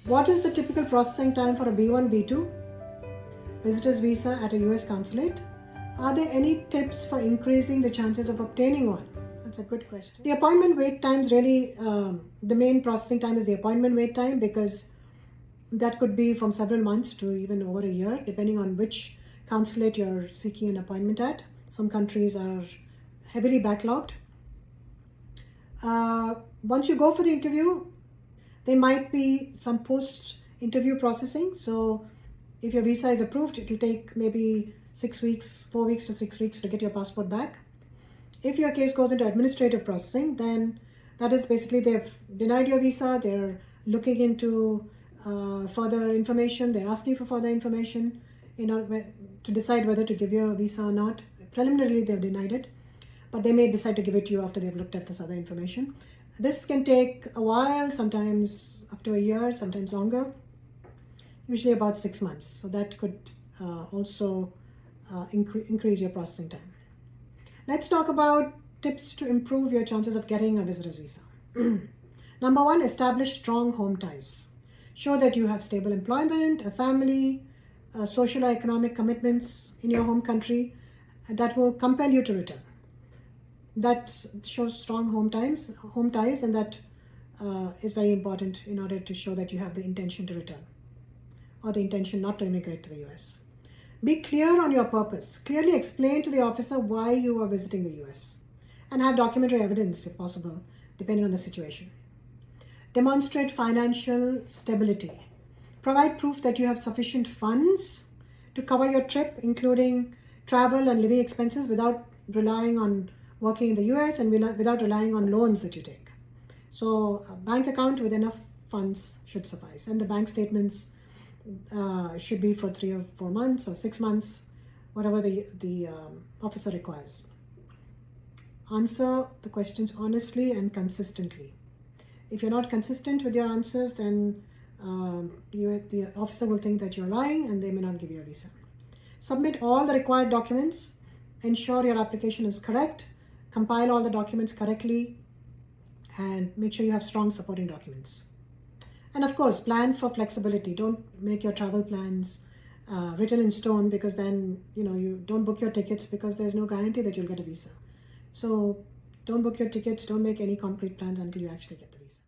What is the typical processing time for a B1, B2 visitor's visa at a US consulate? Are there any tips for increasing the chances of obtaining one? That's a good question. The appointment wait times really, the main processing time is the appointment wait time, because that could be from several months to even over a year, depending on which consulate you're seeking an appointment at. Some countries are heavily backlogged. Once you go for the interview, there might be some post-interview processing. So if your visa is approved, it will take maybe 6 weeks, 4 weeks to 6 weeks to get your passport back. If your case goes into administrative processing, then that is basically they've denied your visa, they're looking into further information, they're asking for further information in order to decide whether to give you a visa or not. Preliminarily, they've denied it, but they may decide to give it to you after they've looked at this other information. This can take a while, sometimes up to a year, sometimes longer, usually about 6 months. So that could also increase your processing time. Let's talk about tips to improve your chances of getting a visitor's visa. Number 1, establish strong home ties. Show that you have stable employment, a family, social or economic commitments in your home country that will compel you to return. That shows strong home ties, and that is very important in order to show that you have the intention to return or the intention not to immigrate to the US. Be clear on your purpose. Clearly explain to the officer why you are visiting the US, and have documentary evidence if possible, depending on the situation. Demonstrate financial stability. Provide proof that you have sufficient funds to cover your trip, including travel and living expenses, without relying on working in the US and without relying on loans that you take. So a bank account with enough funds should suffice, and the bank statements should be for 3 or 4 months or 6 months, whatever the officer requires. Answer the questions honestly and consistently. If you're not consistent with your answers, then the officer will think that you're lying and they may not give you a visa. Submit all the required documents. Ensure your application is correct. Compile all the documents correctly, and make sure you have strong supporting documents. And of course, plan for flexibility. Don't make your travel plans written in stone, because then you don't book your tickets, because there's no guarantee that you'll get a visa. So don't book your tickets, don't make any concrete plans until you actually get the visa.